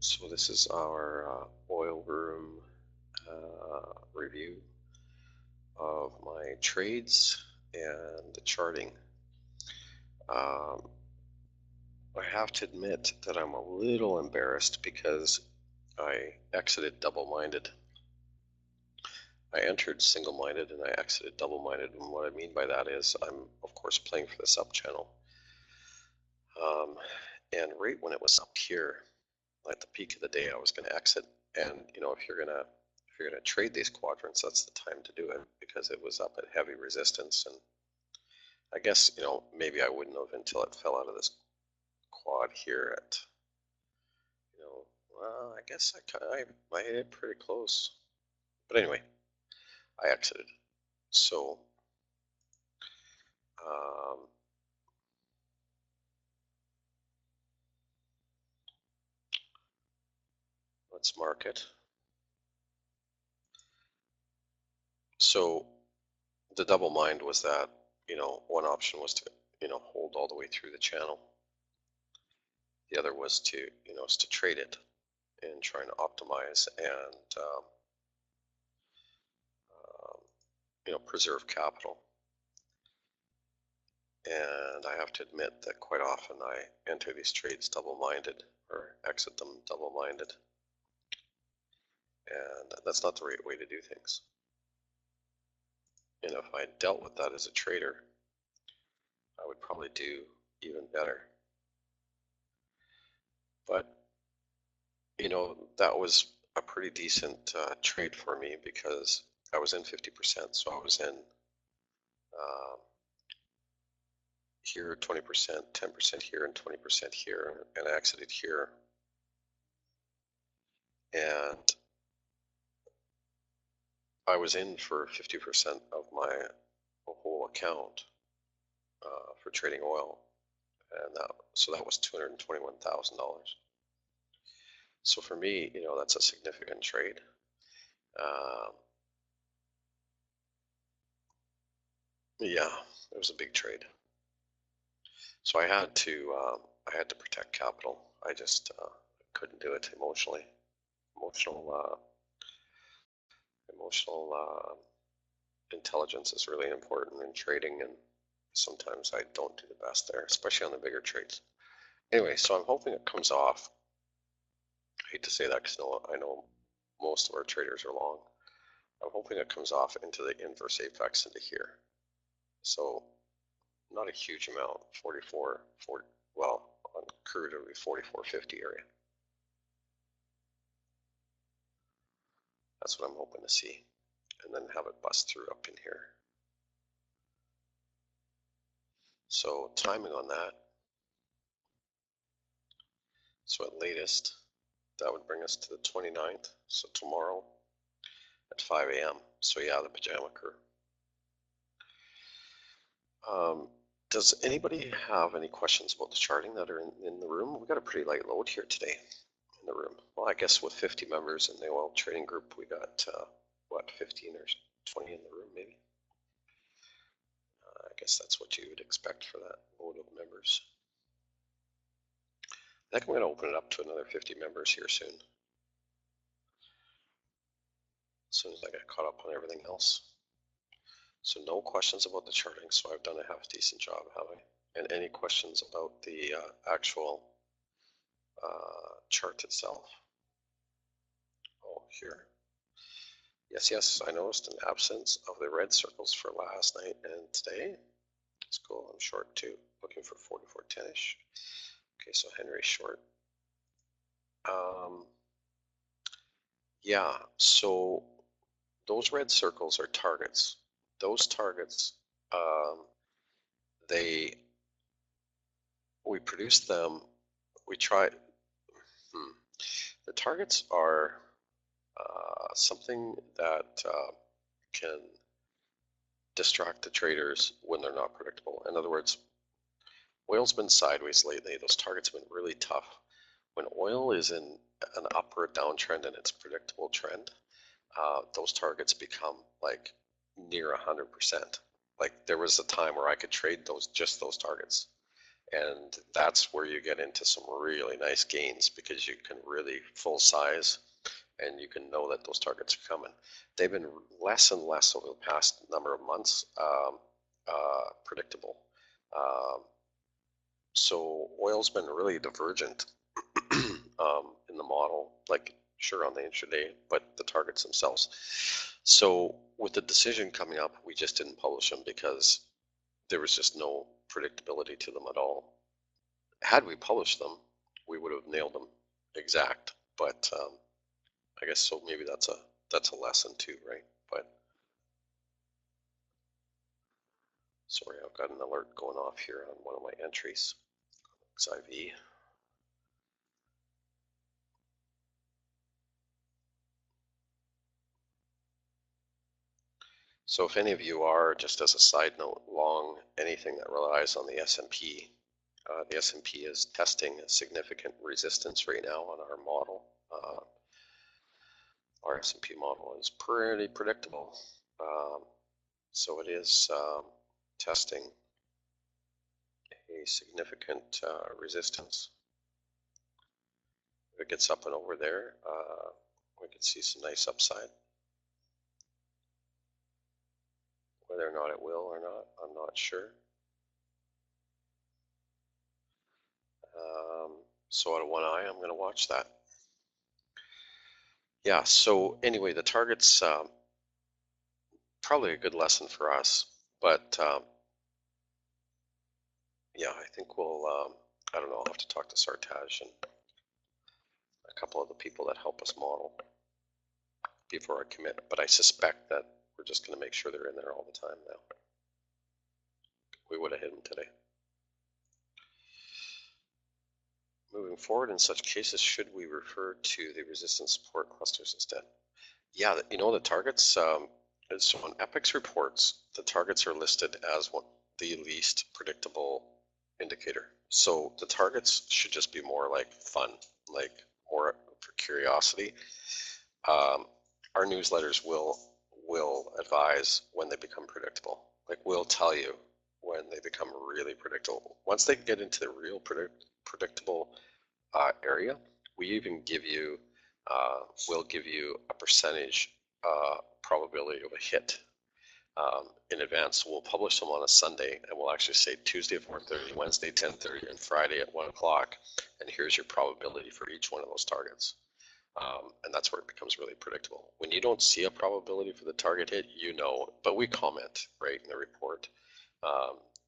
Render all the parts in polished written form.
So this is our oil room review of my trades and the charting. I have to admit that I'm a little embarrassed because I exited double-minded. I entered single-minded and I exited double-minded, and what I mean by that is I'm of course playing for the sub channel. And right when it was up here at the peak of the day, I was going to exit. And you know, if you're gonna trade these quadrants, that's the time to do it, because it was up at heavy resistance. And I guess, you know, maybe I wouldn't have until it fell out of this quad here at, you know, well, I guess I hit it pretty close. But anyway, I exited. So let's mark it. So the double mind was that, you know, one option was to, you know, hold all the way through the channel. The other was to, you know, is to trade it and trying to optimize and you know, preserve capital. And I have to admit that quite often I enter these trades double-minded or exit them double-minded, and that's not the right way to do things. And if I dealt with that as a trader, I would probably do even better. But you know, that was a pretty decent trade for me, because I was in 50%, so I was in here 20%, 10% here, and 20% here, and I exited here. And I was in for 50% of my whole account for trading oil, and so that was $221,000. So for me, you know, that's a significant trade. Yeah, it was a big trade. So I had to protect capital. I just couldn't do it emotionally. Emotional intelligence is really important in trading, and sometimes I don't do the best there, especially on the bigger trades. Anyway, so I'm hoping it comes off. I hate to say that because I know most of our traders are long. I'm hoping it comes off into the inverse apex into here. So not a huge amount, 44, 40, well, on crude it would be 44.50 area. That's what I'm hoping to see, and then have it bust through up in here. So timing on that. So at latest, that would bring us to the 29th. So tomorrow at 5 a.m. So yeah, the pajama crew. Does anybody have any questions about the charting that are in the room? We've got a pretty light load here today in the room. Well, I guess with 50 members in the oil trading group, we got, what, 15 or 20 in the room maybe? I guess that's what you would expect for that load of members. I think I'm going to open it up to another 50 members here soon. As soon as I get caught up on everything else. So no questions about the charting, so I've done a half decent job, have I? And any questions about the actual chart itself? Oh, here. Yes, I noticed an absence of the red circles for last night and today. That's cool. I'm short too, looking for 44.10-ish. Okay, so Henry's short. Yeah, so those red circles are targets. Those targets, we produced them, we tried, the targets are something that can distract the traders when they're not predictable. In other words, oil's been sideways lately. Those targets have been really tough. When oil is in an upward downtrend and it's a predictable trend, those targets become like near 100%. Like there was a time where I could trade just those targets, And that's where you get into some really nice gains, because you can really full size and you can know that those targets are coming. They've been less and less over the past number of months predictable. So oil's been really divergent in the model, like sure on the intraday, but the targets themselves. So with the decision coming up, we just didn't publish them because there was just no predictability to them at all. Had we published them, we would have nailed them exact. But I guess so. Maybe that's a lesson too, right? But sorry, I've got an alert going off here on one of my entries. XIV. So if any of you are, just as a side note, long anything that relies on the S&P, the S&P is testing a significant resistance right now on our model. Our S&P model is pretty predictable. So it is testing a significant resistance. If it gets up and over there, we could see some nice upside. Whether or not it will or not, I'm not sure. So out of one eye, I'm going to watch that. Yeah, so anyway, the target's probably a good lesson for us, but yeah, I think we'll, I don't know, I'll have to talk to Sartaj and a couple of the people that help us model before I commit, but I suspect that we're just going to make sure they're in there all the time now. We would have hit them today. Moving forward, in such cases, should we refer to the resistance support clusters instead? Yeah, you know, the targets, so on Epic's reports, the targets are listed as the least predictable indicator. So the targets should just be more like fun, like more for curiosity. Our newsletters will advise when they become predictable. Like we'll tell you when they become really predictable. Once they get into the real predictable area, we even give you, we'll give you a percentage probability of a hit in advance. We'll publish them on a Sunday, and we'll actually say Tuesday at 4:30, Wednesday 10:30, and Friday at 1 o'clock, and here's your probability for each one of those targets. And that's where it becomes really predictable. When you don't see a probability for the target hit, you know, but we comment, right, in the report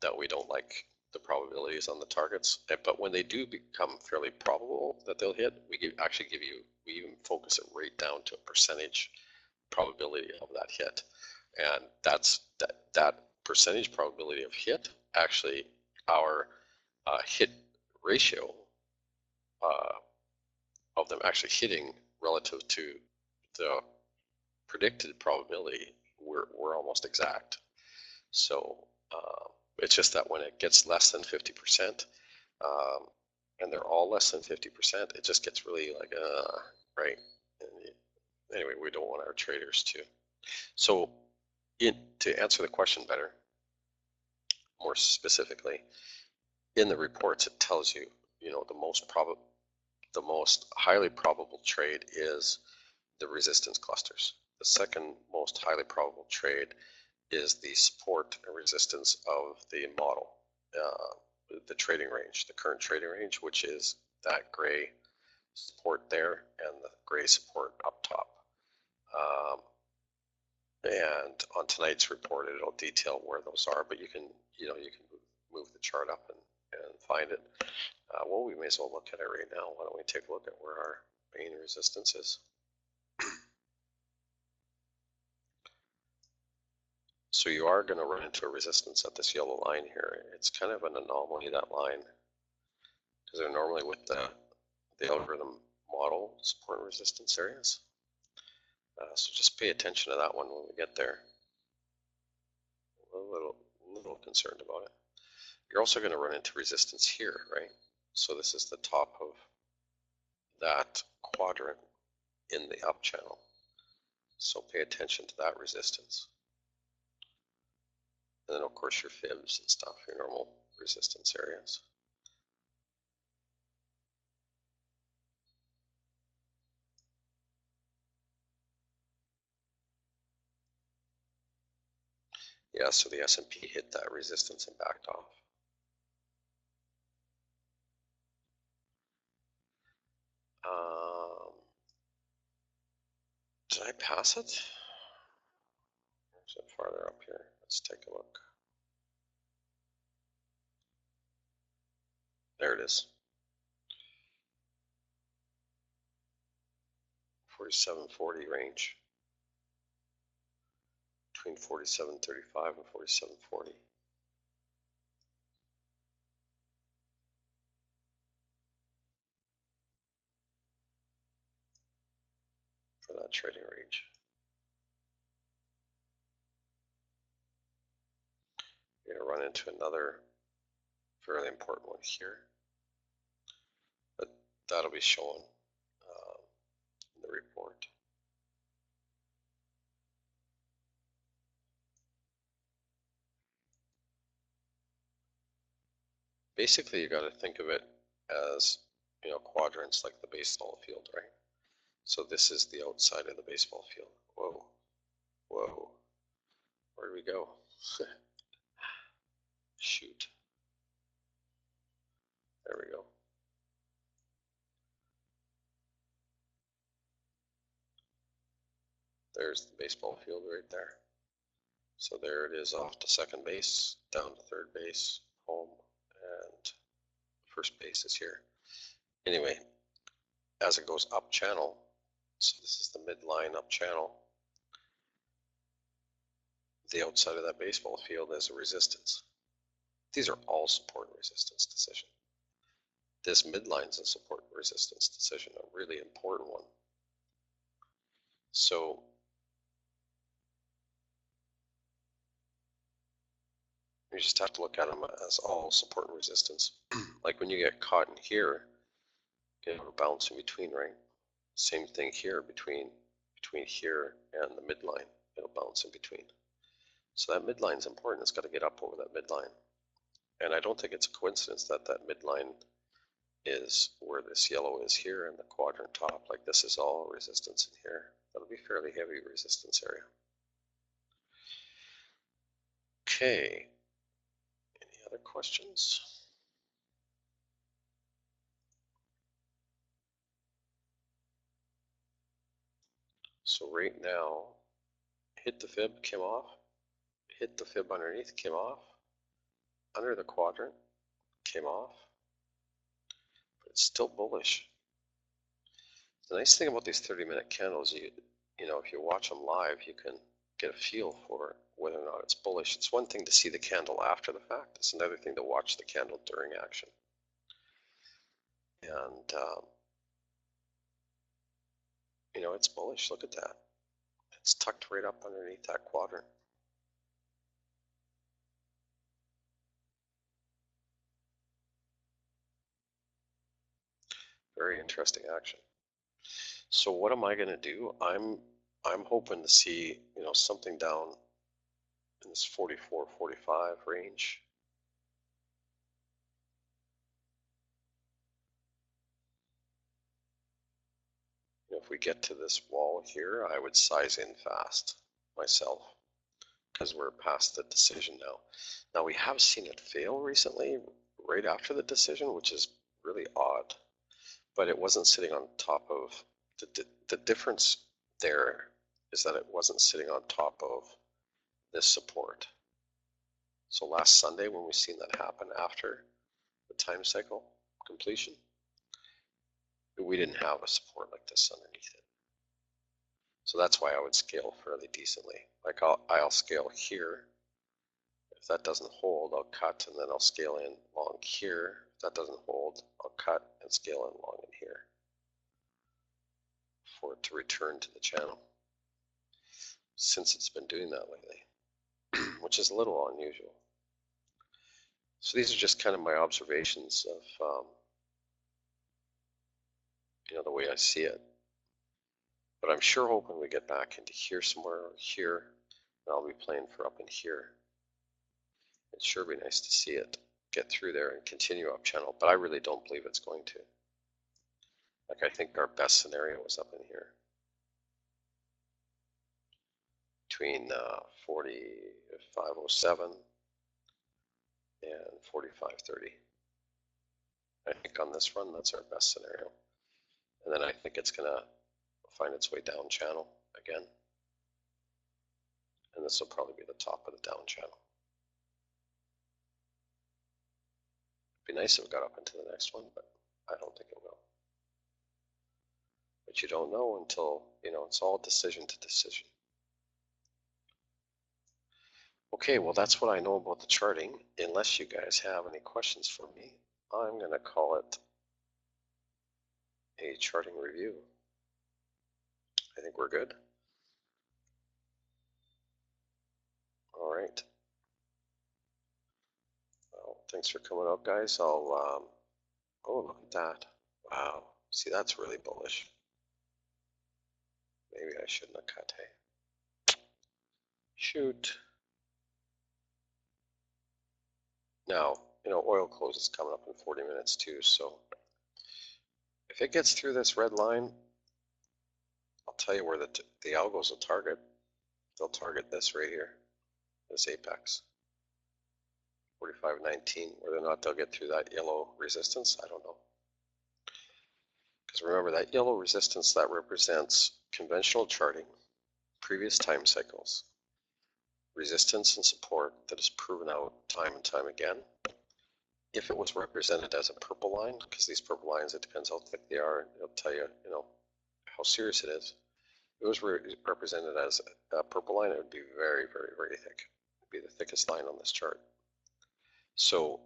that we don't like the probabilities on the targets. But when they do become fairly probable that they'll hit, we even focus it right down to a percentage probability of that hit. And that percentage probability of hit, actually our hit ratio of them actually hitting relative to the predicted probability, we're almost exact. So it's just that when it gets less than 50%, and they're all less than 50%, it just gets really like, right? And anyway, we don't want our traders to. So to answer the question better, more specifically, in the reports, it tells you, you know, the most highly probable trade is the resistance clusters. The second most highly probable trade is the support and resistance of the model, the trading range, the current trading range, which is that gray support there and the gray support up top. And on tonight's report, it'll detail where those are, but you can move the chart up and find it. Well, we may as well look at it right now. Why don't we take a look at where our main resistance is? So you are going to run into a resistance at this yellow line here. It's kind of an anomaly, that line, because they're normally with the algorithm model support and resistance areas. So just pay attention to that one when we get there. A little concerned about it. You're also going to run into resistance here, right? So this is the top of that quadrant in the up channel. So pay attention to that resistance. And then of course your fibs and stuff, your normal resistance areas. Yeah, so the S&P hit that resistance and backed off. Did I pass it? Or is it farther up here? Let's take a look. There it is. 47.40 range. Between 47.35 and 47.40. For that trading range. You're going to run into another fairly important one here, but that'll be shown in the report. Basically, you got to think of it as, you know, quadrants like the baseball field, right? So this is the outside of the baseball field. Whoa, whoa, where do we go? Shoot. There we go. There's the baseball field right there. So there it is off to second base, down to third base, home, and first base is here. Anyway, as it goes up channel, so this is the midline up channel, the outside of that baseball field is a resistance. These are all support and resistance decision. This midline is a support and resistance decision, a really important one. So you just have to look at them as all support and resistance. Like when you get caught in here, you know, bounce in between, right? Same thing here between here and the midline. It'll bounce in between. So that midline is important. It's got to get up over that midline. And I don't think it's a coincidence that that midline is where this yellow is here in the quadrant top. Like this is all resistance in here. That'll be fairly heavy resistance area. Okay. Any other questions? So right now, hit the fib, came off, hit the fib underneath, came off, under the quadrant, came off, but it's still bullish. The nice thing about these 30-minute candles, you know, if you watch them live, you can get a feel for whether or not it's bullish. It's one thing to see the candle after the fact. It's another thing to watch the candle during action. And, you know, it's bullish. Look at that. It's tucked right up underneath that quadrant. Very interesting action. So what am I going to do? I'm hoping to see, you know, something down in this 44, 45 range. If we get to this wall here, I would size in fast myself because we're past the decision now. Now we have seen it fail recently right after the decision, which is really odd, but it wasn't sitting on top of, the difference there is that it wasn't sitting on top of this support. So last Sunday when we seen that happen after the time cycle completion, we didn't have a support like this underneath it. So that's why I would scale fairly decently. Like I'll scale here. If that doesn't hold, I'll cut and then I'll scale in long here. If that doesn't hold, I'll cut and scale in long in here for it to return to the channel. Since it's been doing that lately, which is a little unusual. So these are just kind of my observations of, you know, the way I see it. But I'm sure hoping we get back into here somewhere, or here, and I'll be playing for up in here. It'd sure be nice to see it get through there and continue up channel, but I really don't believe it's going to. Like I think our best scenario was up in here. between 45.07 and 45.30. I think on this run, that's our best scenario. And then I think it's going to find its way down channel again. And this will probably be the top of the down channel. It'd be nice if it got up into the next one, but I don't think it will. But you don't know until, it's all decision to decision. Okay, well, that's what I know about the charting. Unless you guys have any questions for me, I'm going to call it a charting review. I think we're good. All right. Well, thanks for coming out, guys. Oh, look at that. Wow. See, that's really bullish. Maybe I shouldn't have cut, hey. Shoot. Now, oil closes coming up in 40 minutes too, so if it gets through this red line, I'll tell you where the algos will target. They'll target this right here, this apex, 45.19. Whether or not they'll get through that yellow resistance, I don't know. Because remember, that yellow resistance, that represents conventional charting, previous time cycles, resistance and support that is proven out time and time again. If it was represented as a purple line, because these purple lines, it depends how thick they are, it'll tell you, how serious it is. If it was represented as a purple line, it would be very, very, very thick. It would be the thickest line on this chart. So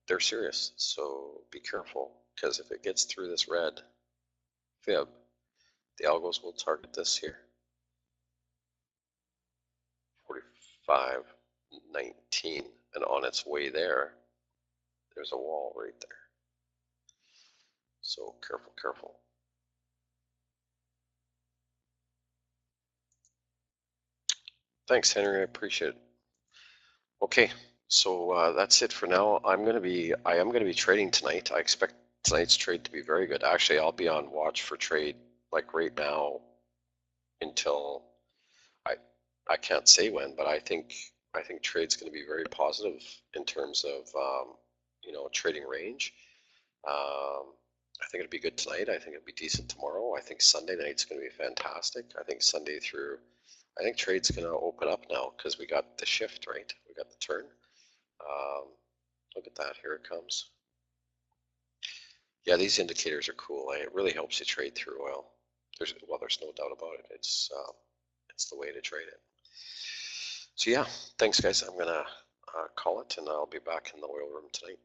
they're serious, so be careful, because if it gets through this red fib, the algos will target this here, 45.19, and on its way there, there's a wall right there. So careful, careful. Thanks, Henry. I appreciate it. Okay, so that's it for now. I am going to be trading tonight. I expect tonight's trade to be very good. Actually, I'll be on watch for trade like right now until I can't say when, but I think trade's going to be very positive in terms of trading range. I think it'll be good tonight. I think it'll be decent tomorrow. I think Sunday night's going to be fantastic. I think I think trade's going to open up now because we got the shift, right? We got the turn. Look at that. Here it comes. Yeah, these indicators are cool. It really helps you trade through oil. There's no doubt about it. It's the way to trade it. So yeah, thanks guys. I'm gonna call it, and I'll be back in the oil room tonight.